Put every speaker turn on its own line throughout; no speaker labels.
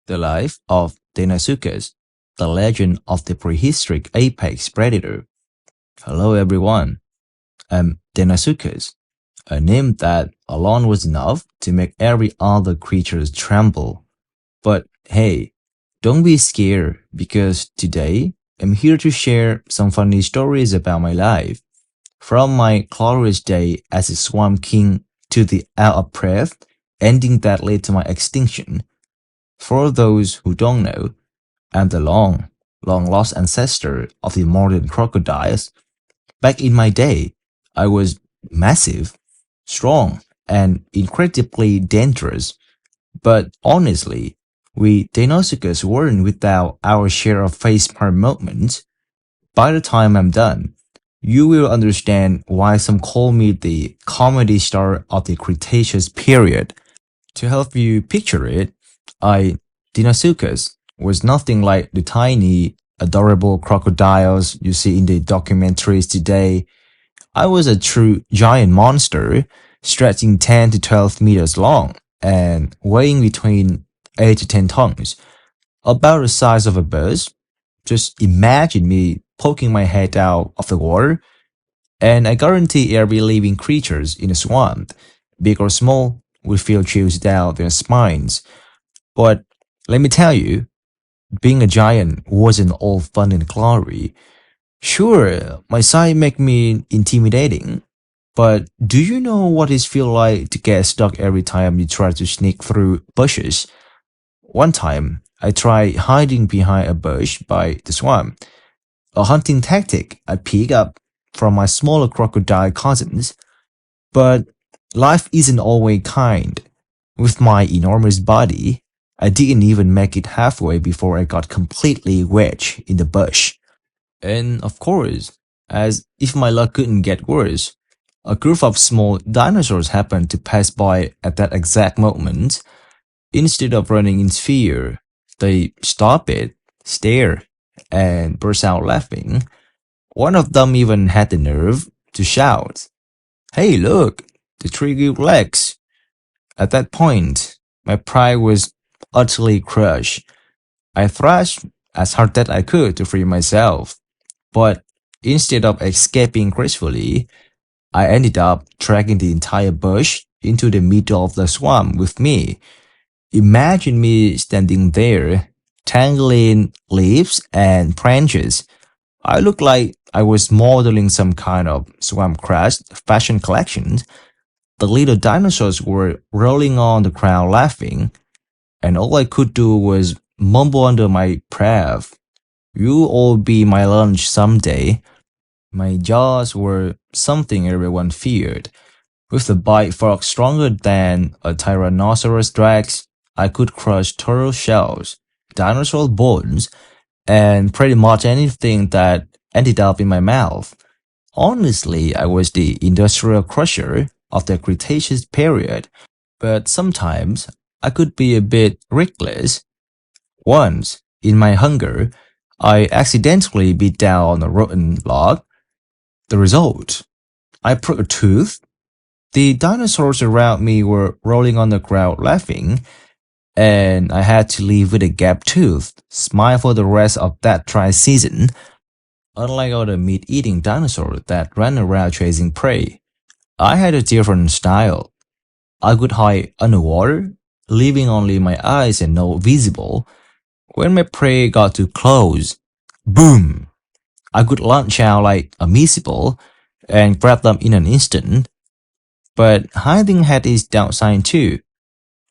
The Life of Deinosuchus, the Legend of the Prehistoric Apex Predator. Hello everyone, I'm Deinosuchus, a name that alone was enough to make every other creature tremble. But hey, don't be scared because today I'm here to share some funny stories about my life. From my glorious day as a swamp king to the out of breath ending that led to my extinction. For those who don't know, I'm the long lost ancestor of the modern crocodiles. Back in my day, I was massive, strong, and incredibly dangerous. But honestly, we Deinosuchus weren't without our share of facepalm moments. By the time I'm done, you will understand why some call me the comedy star of the Cretaceous period. To help you picture it, Deinosuchus, was nothing like the tiny, adorable crocodiles you see in the documentaries today. I was a true giant monster, stretching 10 to 12 meters long and weighing between 8 to 10 tons, about the size of a bus. Just imagine me poking my head out of the water, and I guarantee every living creatures in the swamp, big or small, will feel chills down their spines. But let me tell you, being a giant wasn't all fun and glory. Sure, my size make me intimidating, but do you know what it feels like to get stuck every time you try to sneak through bushes? One time, I tried hiding behind a bush by the swamp, a hunting tactic I picked up from my smaller crocodile cousins. But life isn't always kind. With my enormous body, I didn't even make it halfway before I got completely wedged in the bush. And of course, as if my luck couldn't get worse, a group of small dinosaurs happened to pass by at that exact moment. Instead of running in fear, they stopped it, stared, and burst out laughing. One of them even had the nerve to shout, "Hey look, the three-good legs." At that point, my pride was utterly crushed. I thrashed as hard as I could to free myself, but instead of escaping gracefully, I ended up dragging the entire bush into the middle of the swamp with me. Imagine me standing there, tangling leaves and branches. I looked like I was modeling some kind of swamp crash fashion collection. The little dinosaurs were rolling on the ground laughing, and all I could do was mumble under my breath, "You'll all be my lunch someday." My jaws were something everyone feared. With a bite fork stronger than a Tyrannosaurus Rex, I could crush turtle shells, dinosaur bones, and pretty much anything that ended up in my mouth. Honestly, I was the industrial crusher of the Cretaceous period, but sometimes I could be a bit reckless. Once, in my hunger, I accidentally bit down on a rotten log. The result? I broke a tooth. The dinosaurs around me were rolling on the ground laughing, and I had to live with a gap tooth, smile for the rest of that dry season. Unlike other meat-eating dinosaurs that ran around chasing prey, I had a different style. I could hide underwater, leaving only my eyes and nose visible. When my prey got too close, boom! I could launch out like a missile and grab them in an instant. But hiding had its downside too.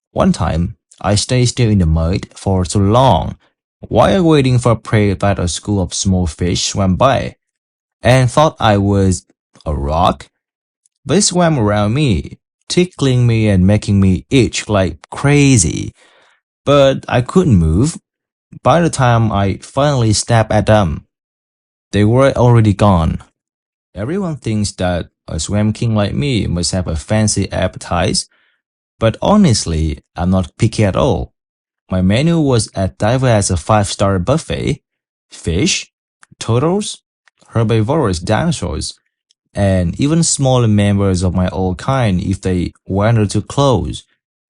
One time, I stayed still in the mud for so long while waiting for prey that a school of small fish swam by, and thought I was a rock. They swam around me, tickling me and making me itch like crazy. But I couldn't move. By the time I finally snapped at them, they were already gone. Everyone thinks that a swam king like me must have a fancy appetite, but honestly, I'm not picky at all. My menu was as diverse as a 5-star buffet: fish, turtles, herbivorous dinosaurs, and even smaller members of my own kind if they wandered too close.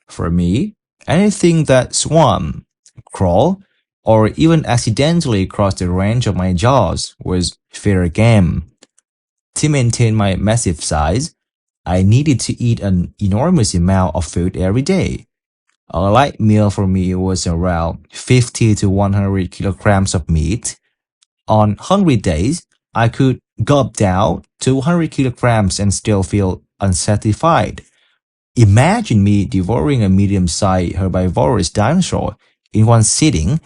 For me, anything that swam, crawl, or even accidentally cross the range of my jaws was fair game. To maintain my massive size, I needed to eat an enormous amount of food every day. A light meal for me was around 50 to 100 kilograms of meat. On hungry days, I could gulp down 200 kilograms and still feel unsatisfied. Imagine me devouring a medium-sized herbivorous dinosaur in one sitting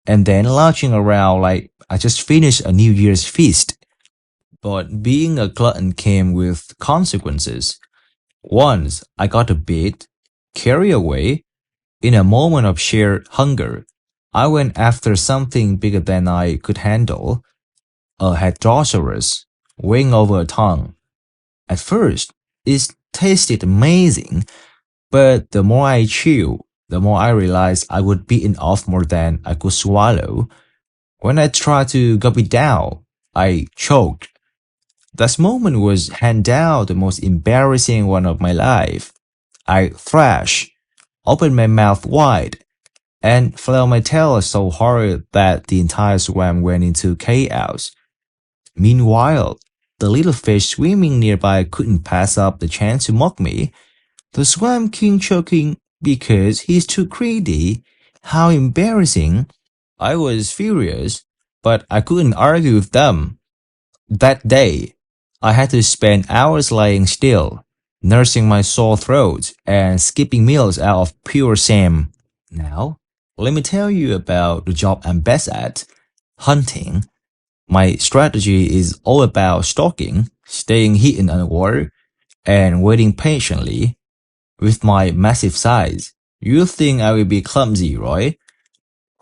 and then lounging around like I just finished a New Year's feast. But being a glutton came with consequences. Once I got a bit carried away in a moment of sheer hunger. I went after something bigger than I could handle, a hadrosaurus, weighing over a ton. At first, it tasted amazing, but the more I chewed, the more I realized I would bitten off more than I could swallow. When I tried to gulp it down, I choked. That moment was hands down the most embarrassing one of my life. I thrashed, opened my mouth wide, and flailed my tail so hard that the entire swam went into chaos. Meanwhile, the little fish swimming nearby couldn't pass up the chance to mock me. The swam king choking because he's too greedy. How embarrassing. I was furious, but I couldn't argue with them. That day, I had to spend hours lying still, nursing my sore throat and skipping meals out of pure shame. Now, let me tell you about the job I'm best at, hunting. My strategy is all about stalking, staying hidden underwater, and waiting patiently. With my massive size, you think I will be clumsy, right?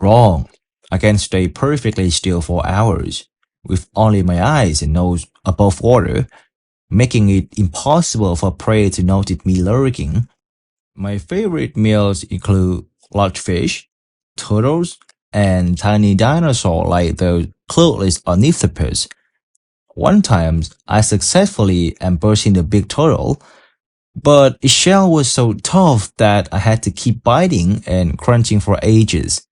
Wrong. I can stay perfectly still for hours, with only my eyes and nose above water, making it impossible for prey to notice me lurking. My favorite meals include large fish, turtles, and tiny dinosaurs like the cloudless ornithopus. One time, I successfully ambushed the big turtle, but its shell was so tough that I had to keep biting and crunching for ages.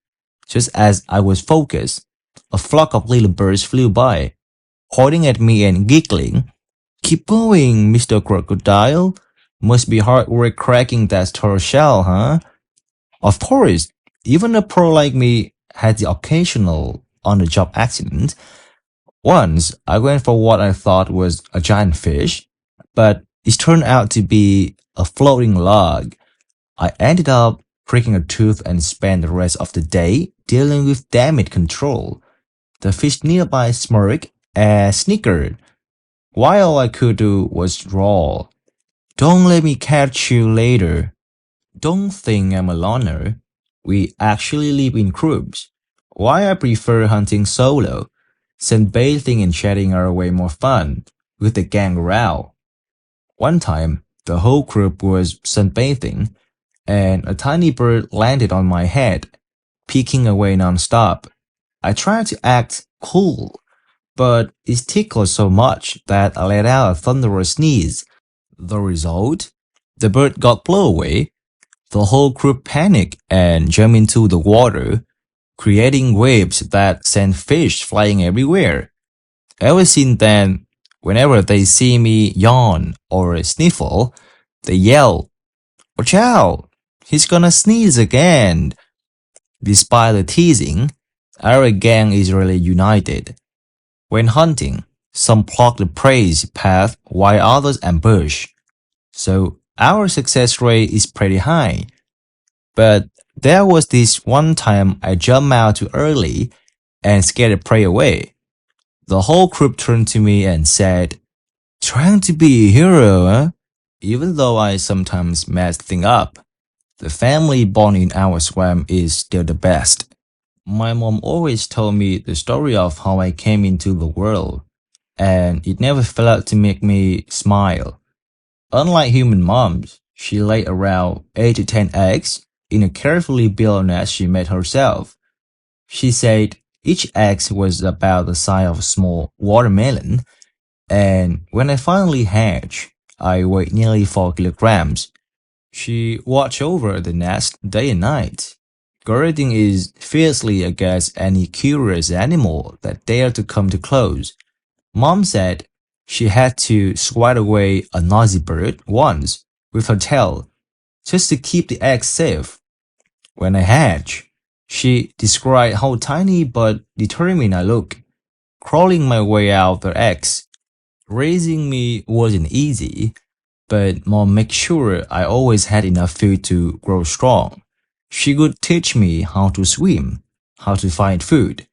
Just as I was focused, a flock of little birds flew by, pointing at me and giggling. Keep going, Mr. Crocodile. Must be hard work cracking that turtle shell, huh? Of course, even a pro like me had the occasional on-the-job accident. Once, I went for what I thought was a giant fish, but it turned out to be a floating log. I ended up breaking a tooth and spent the rest of the day dealing with damage control. The fish nearby smirked and snickered, while all I could do was drawl. Don't let me catch you later. Don't think I'm a loner. We actually live in groups. Why I prefer hunting solo. Sunbathing and chatting are way more fun, with the gang around. One time, the whole group was sunbathing, and a tiny bird landed on my head, pecking away non-stop. I tried to act cool, but it tickled so much that I let out a thunderous sneeze. The result? The bird got blown away. The whole group panicked and jumped into the water, creating waves that sent fish flying everywhere. Ever since then, whenever they see me yawn or sniffle, they yell, "Watch out! He's gonna sneeze again!" Despite the teasing, our gang is really united. When hunting, some block the prey's path while others ambush. So our success rate is pretty high. But there was this one time I jumped out too early and scared the prey away. The whole group turned to me and said, "Trying to be a hero, huh?" Even though I sometimes mess things up, the family bond in our swam is still the best. My mom always told me the story of how I came into the world, and it never failed to make me smile. Unlike human moms, she laid around 8 to 10 eggs in a carefully built nest she made herself. She said each egg was about the size of a small watermelon, and when I finally hatched, I weighed nearly 4 kilograms. She watched over the nest day and night, guarding is fiercely against any curious animal that dare to come too close. Mom said she had to swat away a noisy bird once with her tail just to keep the eggs safe. When I hatch, she described how tiny but determined I look, crawling my way out the eggs. Raising me wasn't easy, but Mom made sure I always had enough food to grow strong. She could teach me how to swim, how to find food,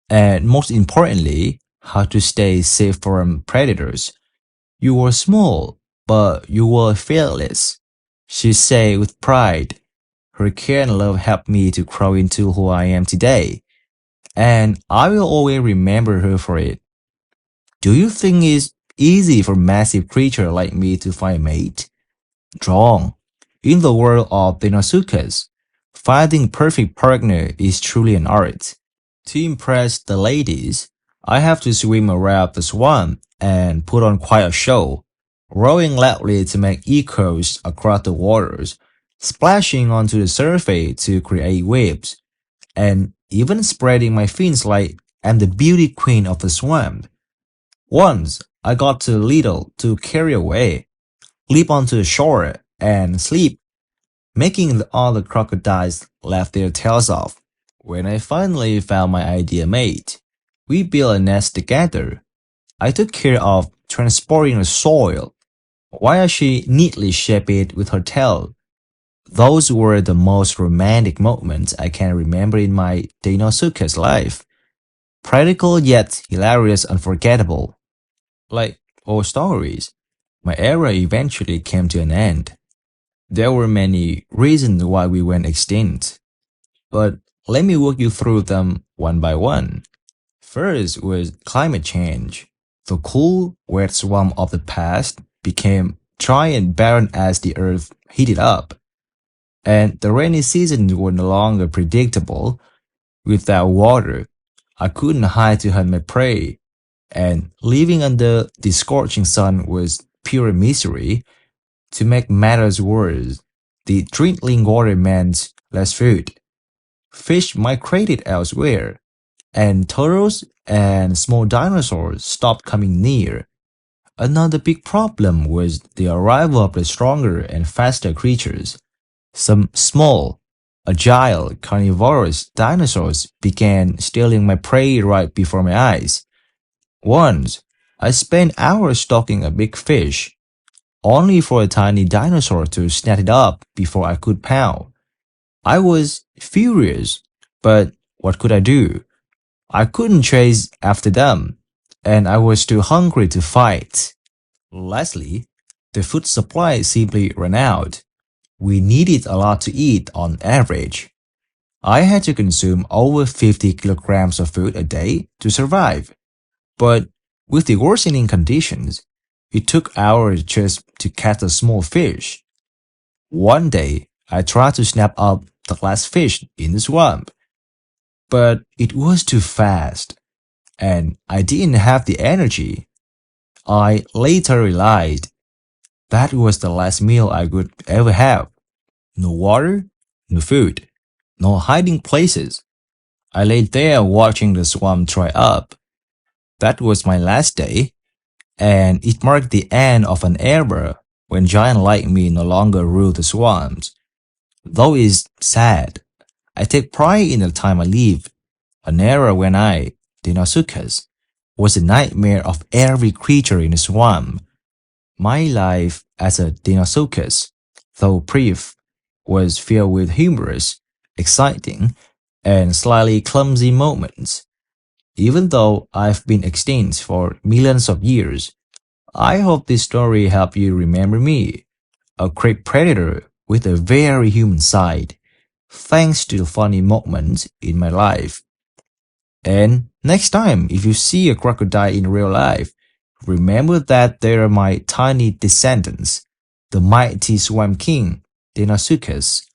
and most importantly, how to stay safe from predators. You were small, but you were fearless, she said with pride. Her care and love helped me to grow into who I am today, and I will always remember her for it. Do you think it's easy for a massive creature like me to find a mate? Wrong. In the world of Deinosuchus, finding a perfect partner is truly an art. To impress the ladies, I have to swim around the swamp and put on quite a show, rowing loudly to make echoes across the waters, splashing onto the surface to create waves, and even spreading my fins like I'm the beauty queen of the swamp. Once, I got too little to carry away, leap onto the shore, and sleep, making the other crocodiles laugh their tails off. When I finally found my ideal mate, we built a nest together. I took care of transporting the soil, while she neatly shaped it with her tail. Those were the most romantic moments I can remember in my Deinosuchus life. Practical yet hilarious, unforgettable. Like all stories, my era eventually came to an end. There were many reasons why we went extinct, but let me walk you through them one by one. First was climate change. The cool, wet swamp of the past became dry and barren as the earth heated up, and the rainy seasons were no longer predictable. Without water, I couldn't hide to hunt my prey, and living under the scorching sun was pure misery. To make matters worse, the dwindling water meant less food. Fish migrated elsewhere, and turtles and small dinosaurs stopped coming near. Another big problem was the arrival of the stronger and faster creatures. Some small, agile, carnivorous dinosaurs began stealing my prey right before my eyes. Once, I spent hours stalking a big fish, only for a tiny dinosaur to snap it up before I could pounce. I was furious, but what could I do? I couldn't chase after them, and I was too hungry to fight. Lastly, the food supply simply ran out. We needed a lot to eat on average. I had to consume over 50 kilograms of food a day to survive. But with the worsening conditions, it took hours just to catch a small fish. One day, I tried to snap up the last fish in the swamp, but it was too fast, and I didn't have the energy. I later realized that was the last meal I could ever have. No water, no food, no hiding places. I lay there watching the swamp dry up. That was my last day, and it marked the end of an era when giants like me no longer ruled the swamps. Though it's sad, I take pride in the time I lived, an era when I, Deinosuchus, was a nightmare of every creature in the swamp. My life as a Deinosuchus, though brief, was filled with humorous, exciting, and slightly clumsy moments. Even though I've been extinct for millions of years, I hope this story helped you remember me, a great predator with a very human side, thanks to the funny moments in my life. And next time, if you see a crocodile in real life, remember that they are my tiny descendants, the mighty swamp king, Deinosuchus.